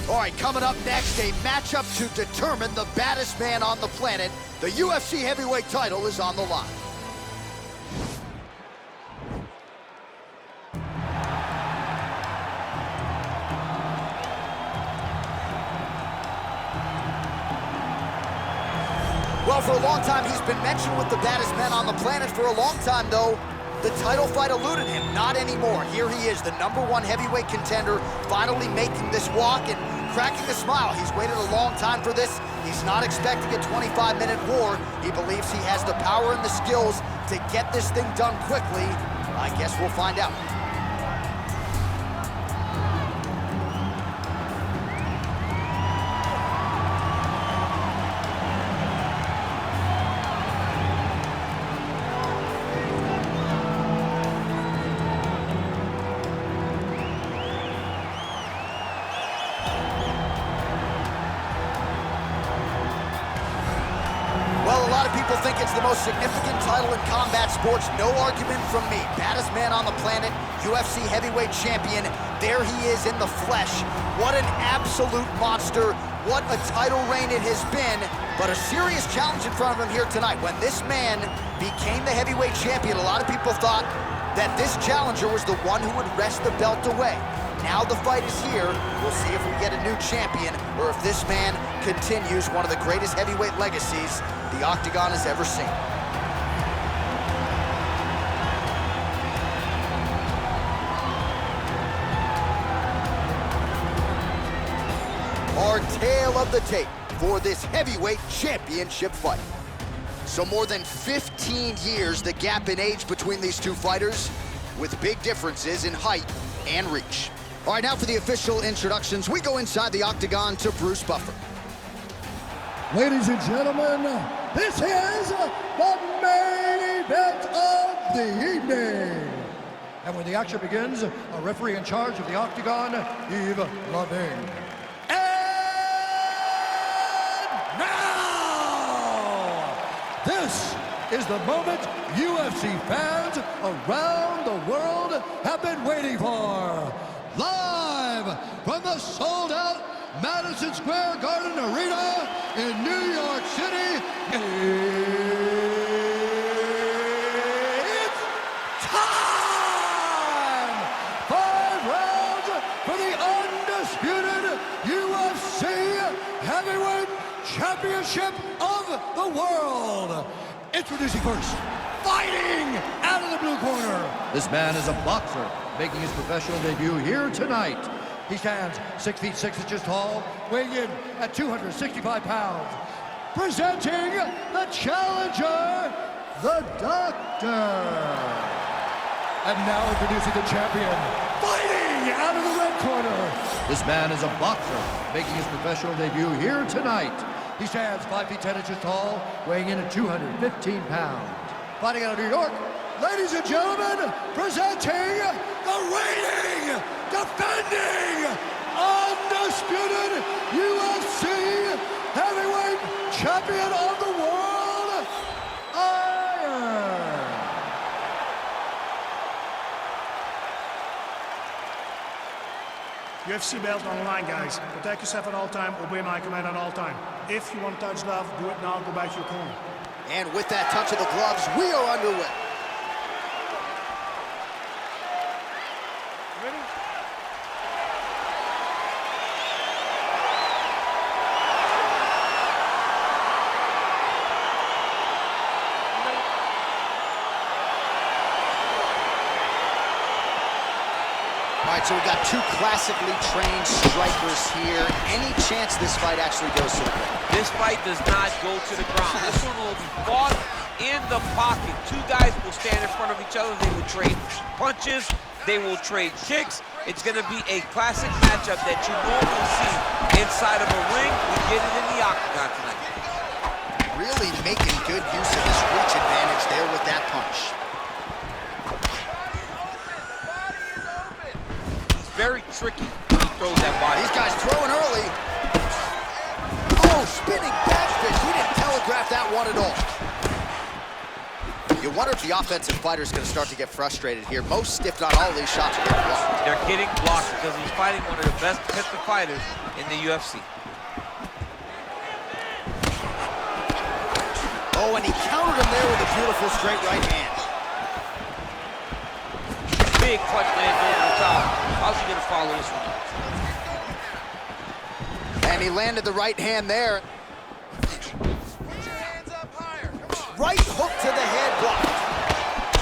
All right, coming up next, a matchup to determine the baddest man on the planet. The UFC heavyweight title is on the line. Well, for a long time, he's been mentioned with the baddest men on the planet. For a long time, though, the title fight eluded him. Not anymore. Here he is, the #1 heavyweight contender, finally making this walk and cracking a smile. He's waited a long time for this. He's not expecting a 25-minute war. He believes he has the power and the skills to get this thing done quickly. I guess we'll find out. People think it's the most significant title in combat sports. No argument from me. Baddest man on the planet, UFC heavyweight champion. There he is in the flesh. What an absolute monster. What a title reign it has been. But a serious challenge in front of him here tonight. When this man became the heavyweight champion, a lot of people thought that this challenger was the one who would wrest the belt away. Now the fight is here. We'll see if we get a new champion or if this man continues one of the greatest heavyweight legacies the Octagon has ever seen. Our tale of the tape for this heavyweight championship fight. So more than 15 years, the gap in age between these two fighters, with big differences in height and reach. All right, now for the official introductions, we go inside the Octagon to Bruce Buffer. Ladies and gentlemen, this is the main event of the evening. And when the action begins, a referee in charge of the Octagon, Yves Lavigne. And now, this is the moment UFC fans around the world have been waiting for. Live from the sold-out Madison Square Garden Arena in New York City, it's time! 5 rounds for the undisputed UFC Heavyweight Championship of the world. Introducing first, fighting out of the blue corner. This man is a boxer, making his professional debut here tonight. He stands 6 feet 6 inches tall, weighing in at 265 pounds. Presenting the challenger, the Doctor. And now introducing the champion, fighting out of the red corner. This man is a boxer, making his professional debut here tonight. He stands 5 feet 10 inches tall, weighing in at 215 pounds. Fighting out of New York, ladies and gentlemen, presenting the reigning, defending, undisputed UFC heavyweight champion of the world, Iron. UFC belt on the line, guys. Protect yourself at all time, obey my command at all time. If you want to touch love, do it now, go back to your corner. And with that touch of the gloves, we are underway. Ready? All right, so we've got two classically trained strikers here. Any chance this fight actually goes to the ground? This fight does not go to the ground. This one will be fought in the pocket. Two guys will stand in front of each other. They will trade punches. They will trade kicks. It's going to be a classic matchup that you normally see inside of a ring. We get it in the Octagon tonight. Really making good use of his reach advantage there with that punch. He's very tricky when he throws that body. These guys throwing early. Oh, spinning back fist. He didn't telegraph that one at all. You wonder if the offensive fighter is going to start to get frustrated here. Most, if not all, of these shots are getting blocked. They're getting blocked because he's fighting one of the best defensive fighters in the UFC. Oh, and he countered him there with a beautiful straight right hand. Big punch lands over the top. How's he going to follow this one? And he landed the right hand there. Right hook to the head blocked.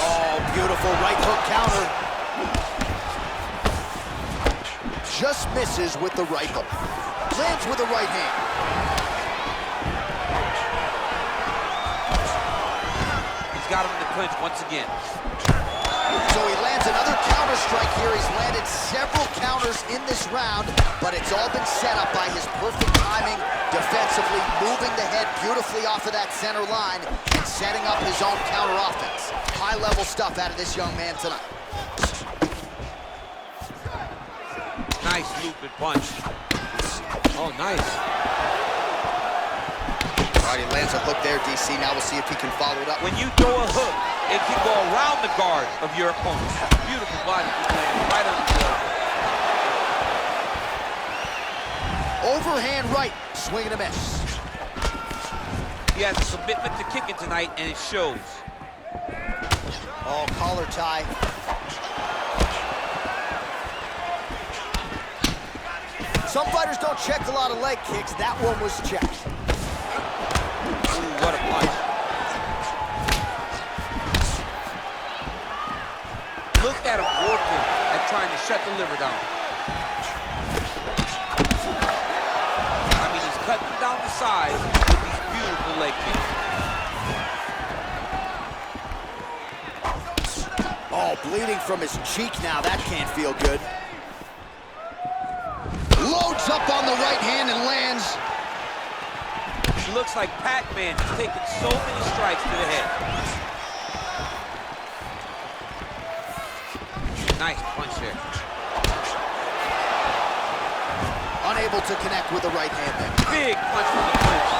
Oh, beautiful right hook counter. Just misses with the right hook. Lands with the right hand. He's got him in the clinch once again. So he lands another counter strike here. He's landed several counters in this round, but it's all been set up by his perfect timing defensively, moving the head beautifully off of that center line and setting up his own counter offense. High-level stuff out of this young man tonight. Nice looping punch. Oh, nice. All right, he lands a hook there, DC. Now we'll see if he can follow it up. When you throw a hook, it can go around the guard of your opponent. Beautiful body land right on the elbow. Overhand right, swing and a miss. He has a commitment to kicking tonight, and it shows. Oh, collar tie. Some fighters don't check a lot of leg kicks. That one was checked. Ooh, what a punch. Look at him working at trying to shut the liver down. I mean, he's cutting down the sides with these beautiful leg kicks. Oh, bleeding from his cheek now. That can't feel good. Loads up on the right hand and lands. He looks like Pac-Man. He's taking so many strikes to the head. Nice punch there. Unable to connect with the right hand there. Big punch from the clinch.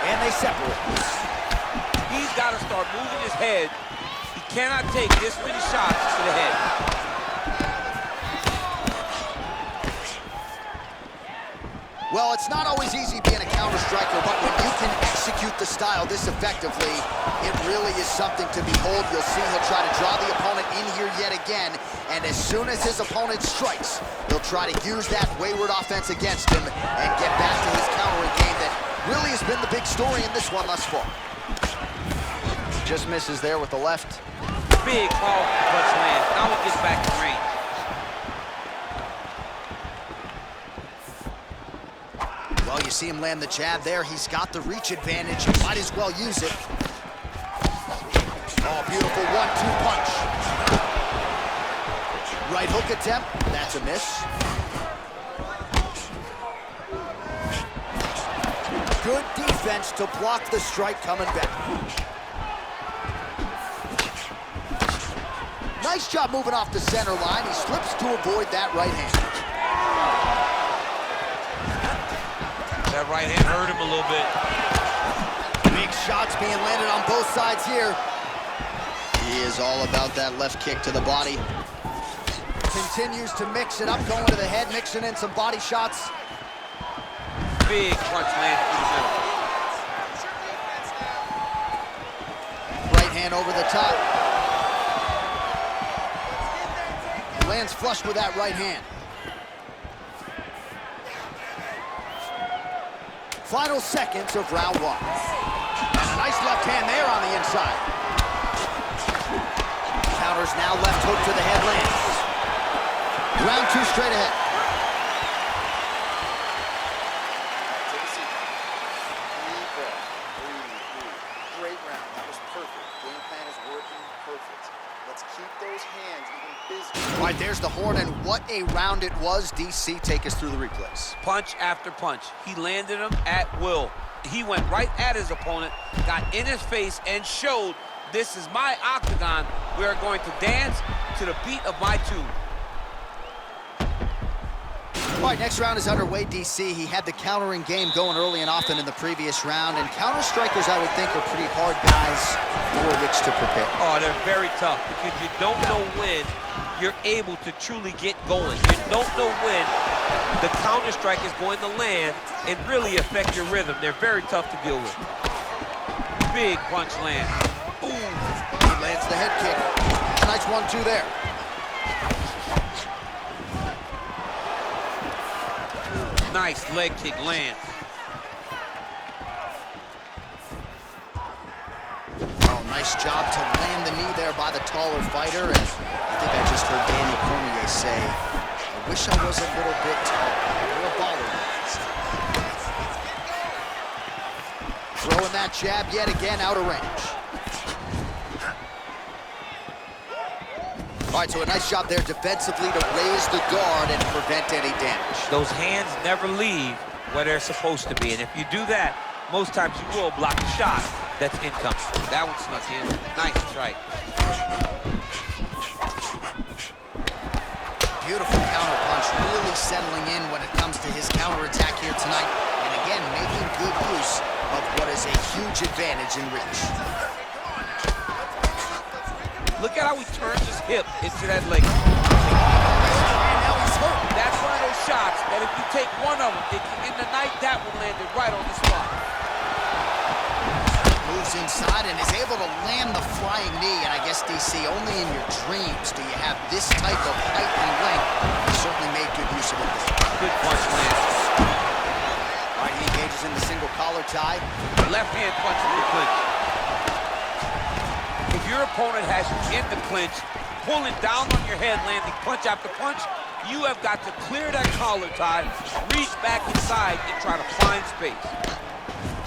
And they separate. He's got to start moving his head. He cannot take this many shots to the head. Well, it's not always easy being a counter striker, but when you can execute the style this effectively, it really is something to behold. You'll see he'll try to draw the opponent in here yet again, and as soon as his opponent strikes, he'll try to use that wayward offense against him and get back to his countering game that really has been the big story in this one thus far. Just misses there with the left. Big powerful punch land. Now he gets back to range. Well, you see him land the jab there. He's got the reach advantage. Might as well use it. Oh, beautiful 1-2 punch. Right hook attempt. That's a miss. Good defense to block the strike coming back. Nice job moving off the center line. He slips to avoid that right hand. That right hand hurt him a little bit. Big shots being landed on both sides here. He is all about that left kick to the body. Continues to mix it up, going to the head, mixing in some body shots. Big punch lands through the middle. Right hand over the top. Lands flush with that right hand. Final seconds of round one. And a nice left hand there on the inside. Counters now, left hook to the head lands. Round two straight ahead. Take a seat. Breathe, breathe. Great round. That was perfect. Game plan is working perfect. Let's keep those hands even busy. All right, there's the horn, and what a round it was. DC, take us through the replays. Punch after punch. He landed him at will. He went right at his opponent, got in his face, and showed this is my octagon. We are going to dance to the beat of my tune. All right, next round is underway, DC. He had the countering game going early and often in the previous round, and counter strikers, I would think, are pretty hard guys for which to prepare. Oh, they're very tough because you don't know when you're able to truly get going. You don't know when the counter strike is going to land and really affect your rhythm. They're very tough to deal with. Big punch lands. Ooh, he lands the head kick. Nice 1-2 there. Nice leg kick lands. Oh, nice job to land the knee there by the taller fighter. And I think I just heard Danny Cormier say, I wish I was a little bit taller. You're a baller. Throwing that jab yet again out of range. All right, so a nice job there defensively to raise the guard and prevent any damage. Those hands never leave where they're supposed to be, and if you do that, most times you will block a shot that's incoming. That one snuck in. Nice strike. Beautiful counter punch, really settling in when it comes to his counterattack here tonight, and again, making good use of what is a huge advantage in reach. Look at how he turns his hip into that leg. And now he's hurt. That's one of those shots that if you take one of them, in the night, that one landed right on the spot. Moves inside and is able to land the flying knee, and I guess, DC, only in your dreams do you have this type of height and length. He certainly made good use of it. Good punch lands. All right, he engages in the single collar tie. Left hand punch in the clinch. If your opponent has you in the clinch, pulling down on your head, landing punch after punch, you have got to clear that collar tie, reach back inside, and try to find space.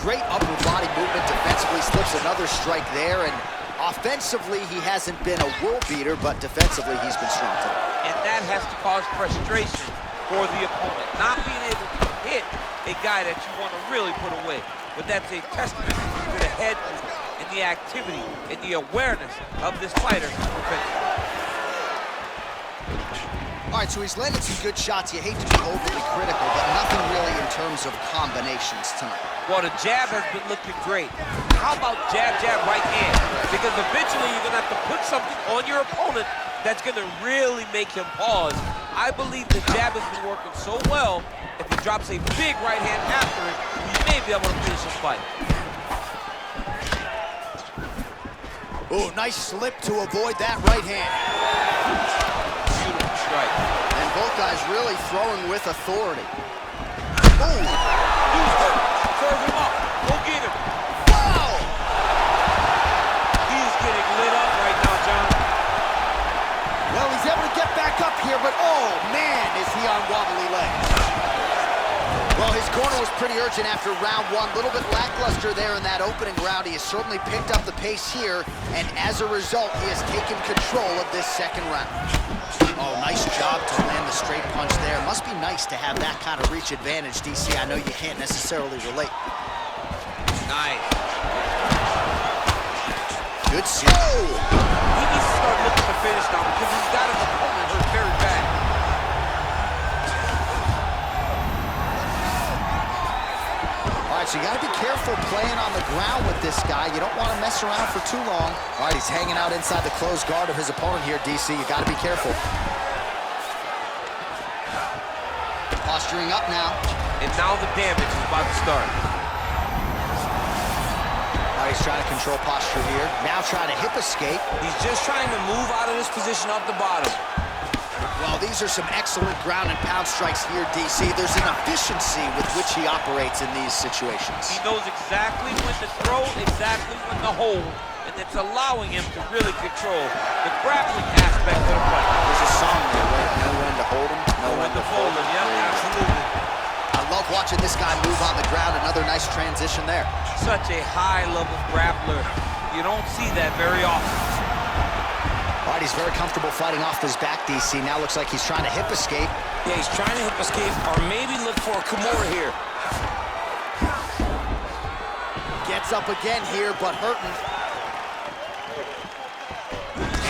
Great upper body movement defensively, slips another strike there, and offensively, he hasn't been a world beater, but defensively, he's been strong today. And that has to cause frustration for the opponent, not being able to hit a guy that you want to really put away. But that's a testament to the head movement and the activity and the awareness of this fighter. All right, so he's landed some good shots. You hate to be overly critical, but nothing really in terms of combinations tonight. Well, the jab has been looking great. How about jab, jab, right hand? Because eventually you're going to have to put something on your opponent that's going to really make him pause. I believe the jab has been working so well, if he drops a big right hand after it, he may be able to finish his fight. Oh, nice slip to avoid that right hand. Beautiful strike. And both guys really throwing with authority. Oh! Serve him up. Go get him. Wow! He's getting lit up right now, John. Well, he's able to get back up here, but oh, man, is he on wobbly legs. Well, his corner was pretty urgent after round one. A little bit lackluster there in that opening round. He has certainly picked up the pace here, and as a result, he has taken control of this second round. Oh, nice job to land the straight punch there. Must be nice to have that kind of reach advantage, DC. I know you can't necessarily relate. Nice. Good see. Oh! He needs to start looking to finish now because he's got his opponent hurt very bad. All right, so you got to be careful playing on the ground with this guy. You don't want to mess around for too long. All right, he's hanging out inside the closed guard of his opponent here, DC. You got to be careful. Posturing up now. And now the damage is about to start. All right, he's trying to control posture here. Now trying to hip escape. He's just trying to move out of this position off the bottom. Well, these are some excellent ground and pound strikes here, DC. There's an efficiency with which he operates in these situations. He knows exactly when to throw, exactly when to hold, and it's allowing him to really control the grappling aspect of the fight. There's a song there, right? Know when to hold him, know when to fold him. Yep, absolutely. I love watching this guy move on the ground. Another nice transition there. Such a high-level grappler. You don't see that very often. All right, he's very comfortable fighting off his back, DC. Now looks like he's trying to hip escape. Yeah, he's trying to hip escape or maybe look for a Kimura here. Gets up again here, but hurting.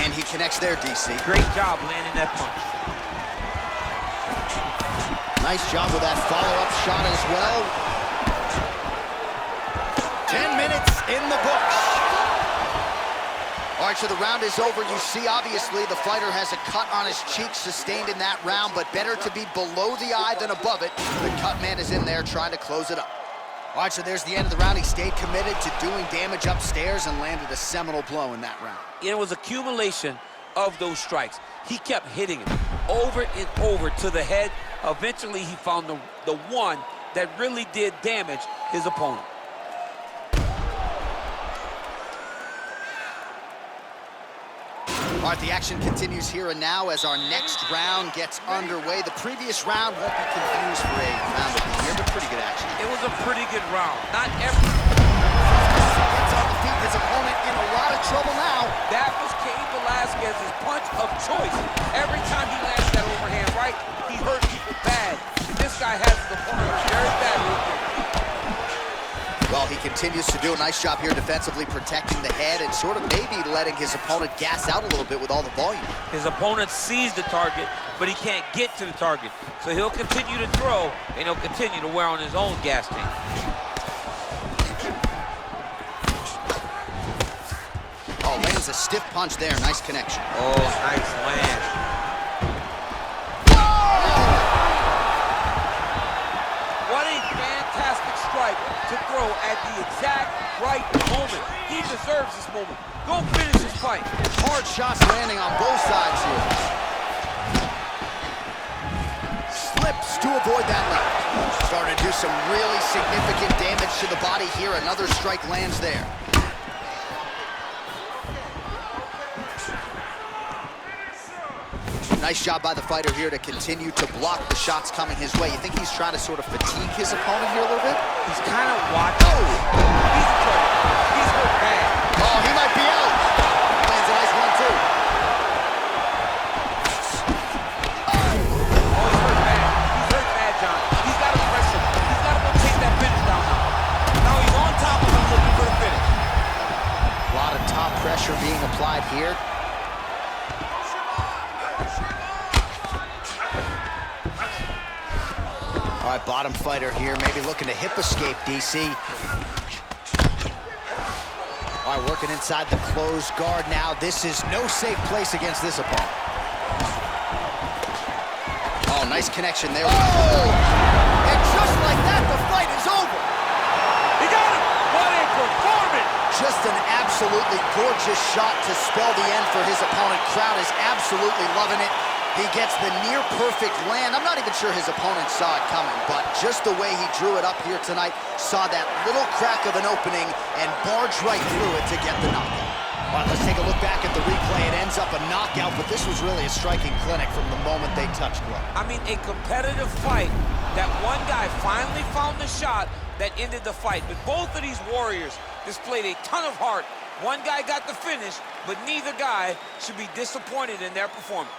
And he connects there, DC. Great job landing that punch. nice job with that follow-up shot as well. 10 minutes in the books. All right, so the round is over. You see, obviously, the fighter has a cut on his cheek sustained in that round, but better to be below the eye than above it. The cut man is in there trying to close it up. All right, so there's the end of the round. He stayed committed to doing damage upstairs and landed a seminal blow in that round. It was accumulation of those strikes. He kept hitting it over and over to the head. Eventually, he found the one that really did damage his opponent. All right, the action continues here and now as our next round gets underway. The previous round won't be confused for a round of the year, but pretty good action. It was a pretty good round. Not every... Gets on the feet, his opponent in a lot of trouble now. That was Cain Velasquez's punch of choice. Every time he lands that overhand right, he hurt people bad. And this guy has his opponent very badly. Well, he continues to do a nice job here defensively, protecting the head and sort of maybe letting his opponent gas out a little bit with all the volume. His opponent sees the target, but he can't get to the target. So he'll continue to throw, and he'll continue to wear on his own gas tank. Oh, lands a stiff punch there. Nice connection. Oh, nice land. What a fantastic strike to throw at the exact right moment. He deserves this moment. Go finish this fight. Hard shots landing on both sides here. Slips to avoid that left. Starting to do some really significant damage to the body here. Another strike lands there. Nice job by the fighter here to continue to block the shots coming his way. You think he's trying to sort of fatigue his opponent here a little bit? He's kind of watching. Oh! He's in trouble. He's hurt bad. Oh, he might be out. Lands a nice one, too. Oh, he's hurt bad. He's hurt bad, John. He's got to press him. He's got to go chase that finish down now. Now he's on top of him looking for the finish. A lot of top pressure being applied here. All right, bottom fighter here, maybe looking to hip escape, DC. All right, working inside the closed guard now. This is no safe place against this opponent. Oh, nice connection there. Oh! And just like that, the fight is over. He got him! What a performance! Just an absolutely gorgeous shot to spell the end for his opponent. Crowd is absolutely loving it. He gets the near-perfect land. I'm not even sure his opponent saw it coming, but just the way he drew it up here tonight, saw that little crack of an opening and barged right through it to get the knockout. All right, let's take a look back at the replay. It ends up a knockout, but this was really a striking clinic from the moment they touched glove. I mean, a competitive fight that one guy finally found the shot that ended the fight. But both of these warriors displayed a ton of heart. One guy got the finish, but neither guy should be disappointed in their performance.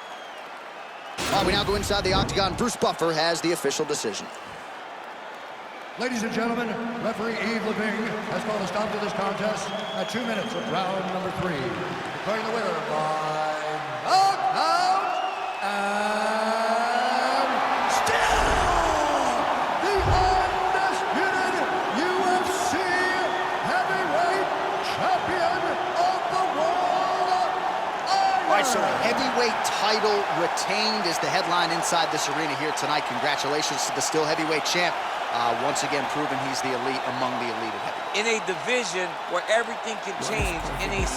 All right, we now go inside the octagon. Bruce Buffer has the official decision. Ladies and gentlemen, referee Yves Leving has called a stop to this contest at 2 minutes of round number 3. Declaring the winner by knockout and still the undisputed UFC heavyweight champion of the world. All right, so heavyweight title retained is the headline inside this arena here tonight. Congratulations to the still heavyweight champ. Once again, proving he's the elite among the elite at heavyweight. In a division where everything can change, in a